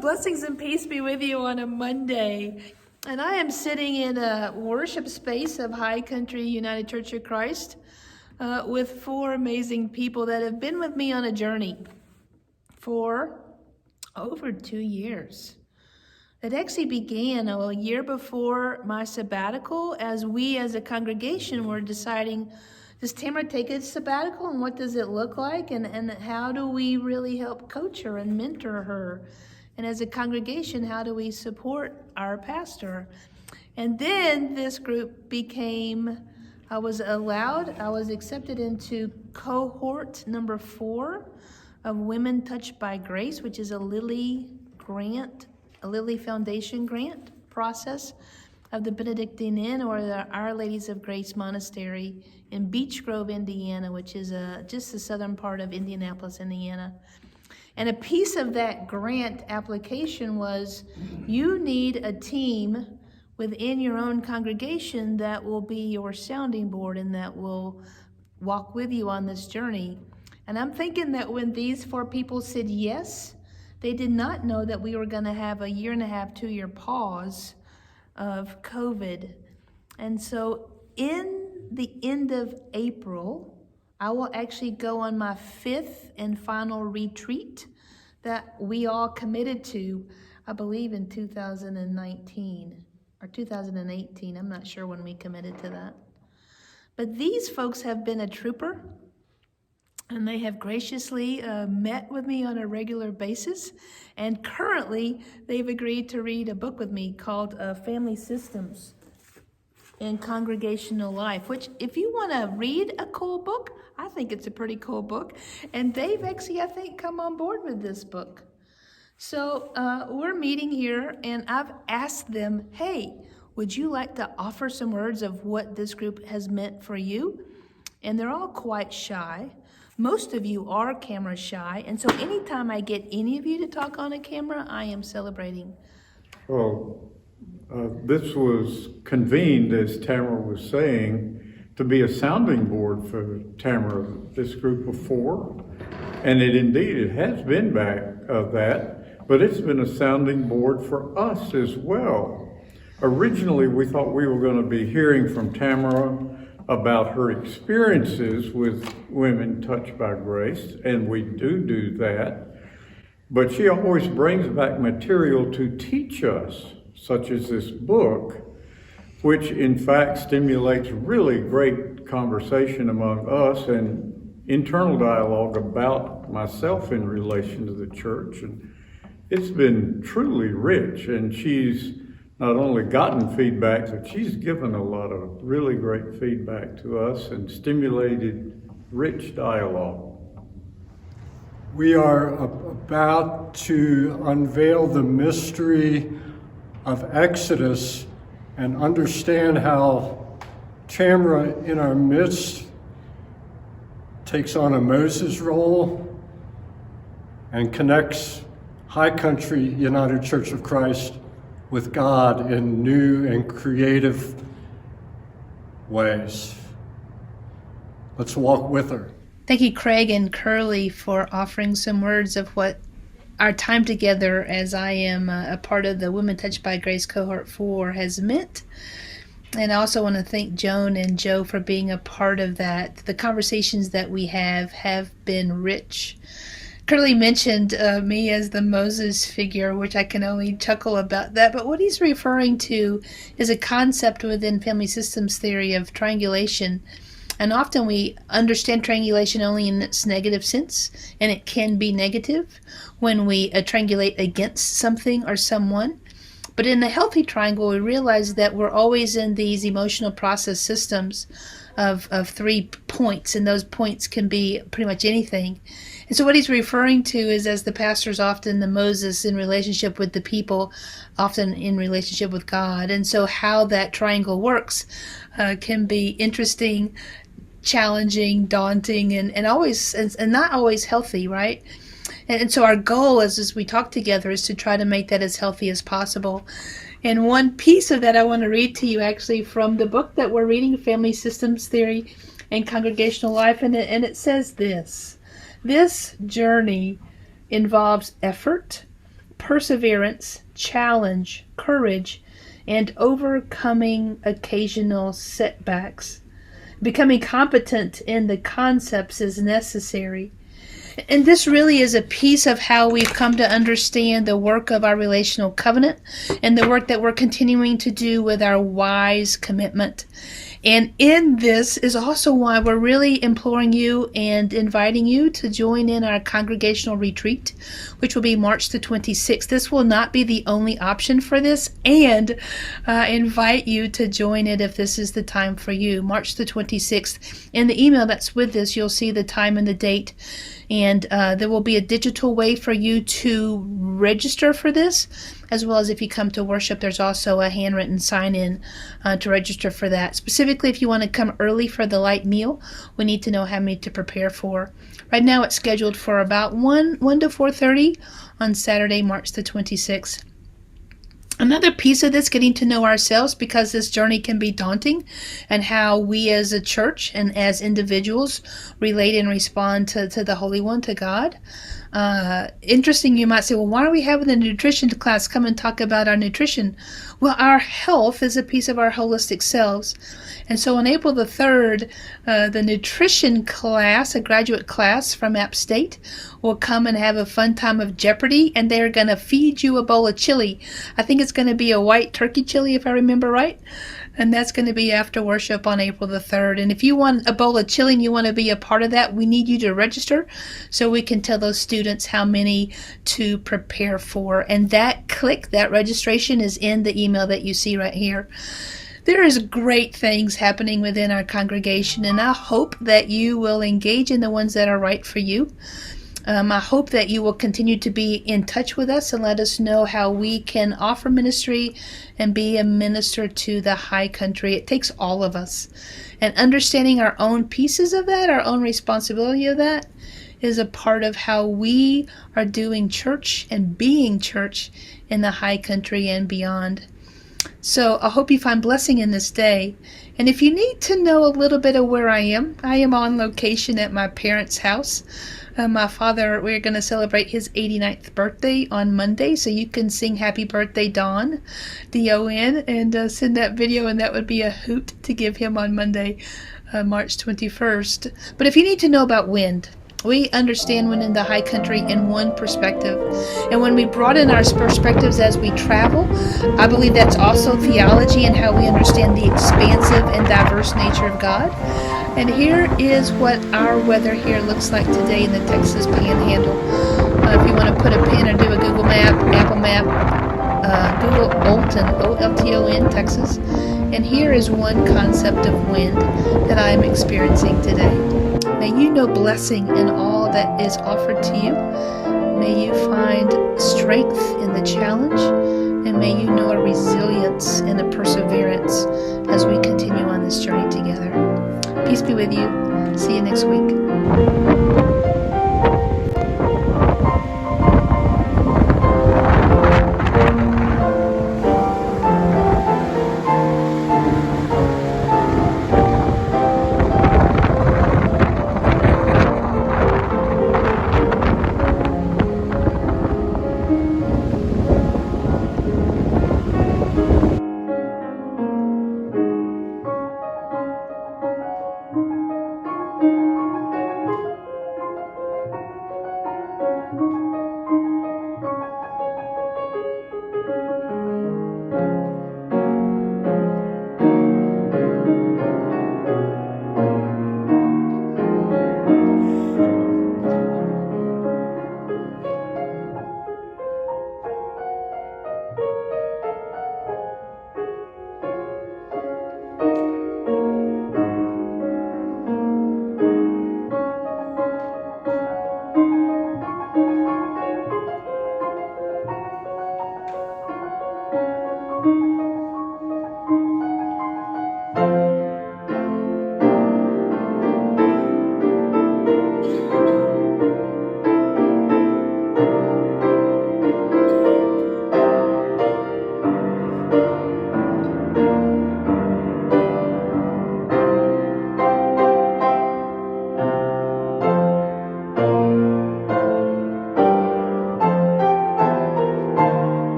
Blessings and peace be with you on a Monday. And I am sitting in a worship space of High Country United Church of Christ with four amazing people that have been with me on a journey for over 2 years. It actually began a year before my sabbatical as we as a congregation were deciding, does Tamara take a sabbatical and what does it look like? And how do we really help coach her and mentor her? And as a congregation, how do we support our pastor? And then this group became, I was accepted into cohort number 4 of Women Touched by Grace, which is a Lilly Foundation grant process of the Benedictine Inn or the Our Ladies of Grace Monastery in Beech Grove, Indiana, which is just the southern part of Indianapolis, Indiana. And a piece of that grant application was you need a team within your own congregation that will be your sounding board and that will walk with you on this journey. And I'm thinking that when these 4 people said yes, they did not know that we were going to have a 1.5 to 2 year pause of COVID. And so in the end of April, I will actually go on my 5th and final retreat that we all committed to, I believe in 2019 or 2018. I'm not sure when we committed to that. But these folks have been a trooper, and they have graciously met with me on a regular basis. And currently, they've agreed to read a book with me called Family Systems in Congregational Life, which if you want to read a cool book, I think it's a pretty cool book. And they've actually, I think, come on board with this book. So we're meeting here, and I've asked them, hey, would you like to offer some words of what this group has meant for you? And they're all quite shy. Most of you are camera shy, and so anytime I get any of you to talk on a camera, I am celebrating. Well, this was convened, as Tamara was saying, to be a sounding board for Tamara, this group of 4. And it has been that, but it's been a sounding board for us as well. Originally, we thought we were going to be hearing from Tamara about her experiences with Women Touched by Grace, and we do that. But she always brings back material to teach us, such as this book, which in fact stimulates really great conversation among us and internal dialogue about myself in relation to the church. And it's been truly rich, and she's not only gotten feedback, but she's given a lot of really great feedback to us and stimulated rich dialogue. We are about to unveil the mystery of Exodus and understand how Tamara in our midst takes on a Moses role and connects High Country United Church of Christ with God in new and creative ways. Let's walk with her. Thank you, Craig and Curly, for offering some words of what our time together as I am a part of the Women Touched by Grace Cohort 4 has meant. And I also want to thank Joan and Joe for being a part of that. The conversations that we have been rich. Curly mentioned me as the Moses figure, which I can only chuckle about that. But what he's referring to is a concept within family systems theory of triangulation. And often we understand triangulation only in its negative sense, and it can be negative when we triangulate against something or someone. But in a healthy triangle, we realize that we're always in these emotional process systems of 3 points, and those points can be pretty much anything. And so what he's referring to is, as the pastor's often the Moses in relationship with the people, often in relationship with God. And so how that triangle works can be interesting, challenging, daunting, and not always healthy, right? And so our goal as we talk together is to try to make that as healthy as possible. And one piece of that I want to read to you actually from the book that we're reading, Family Systems Theory and Congregational Life, and it says this: this journey involves effort, perseverance, challenge, courage, and overcoming occasional setbacks. Becoming competent in the concepts is necessary. And this really is a piece of how we've come to understand the work of our relational covenant and the work that we're continuing to do with our wise commitment. And in this is also why we're really imploring you and inviting you to join in our congregational retreat, which will be March the 26th. This will not be the only option for this, and invite you to join it if this is the time for you. March the 26th. In the email that's with this, you'll see the time and the date. And there will be a digital way for you to register for this, as well as if you come to worship, there's also a handwritten sign-in to register for that. Specifically, if you want to come early for the light meal, we need to know how many to prepare for. Right now, it's scheduled for about 1 to 4:30 on Saturday, March the 26th. Another piece of this, getting to know ourselves, because this journey can be daunting, and how we as a church and as individuals relate and respond to the Holy One, to God. Interesting, you might say, well, why are we having the nutrition class come and talk about our nutrition? Well, our health is a piece of our holistic selves. And so on April the 3rd, the nutrition class, a graduate class from App State, will come and have a fun time of Jeopardy, and they're going to feed you a bowl of chili. I think it's going to be a white turkey chili, if I remember right. And that's going to be after worship on April the 3rd. And if you want a bowl of chili and you want to be a part of that, we need you to register so we can tell those students how many to prepare for. And that registration is in the email that you see right here. There is great things happening within our congregation, and I hope that you will engage in the ones that are right for you. I hope that you will continue to be in touch with us and let us know how we can offer ministry and be a minister to the high country. It takes all of us. And understanding our own pieces of that, our own responsibility of that, is a part of how we are doing church and being church in the high country and beyond. So I hope you find blessing in this day. And if you need to know a little bit of where I am on location at my parents' house. My father, we're going to celebrate his 89th birthday on Monday, so you can sing Happy Birthday, Don, D-O-N, and send that video, and that would be a hoot to give him on Monday, March 21st. But if you need to know about wind, we understand wind in the high country in one perspective. And when we broaden our perspectives as we travel, I believe that's also theology and how we understand the expansive and diverse nature of God. And here is what our weather here looks like today in the Texas Panhandle. If you want to put a pin or do a Google map, Apple map, Google Olton, O-L-T-O-N, Texas. And here is one concept of wind that I am experiencing today. May you know blessing in all that is offered to you. May you find strength in the challenge, and may you know a resilience and a perseverance as we continue on this journey together. Peace be with you. See you next week.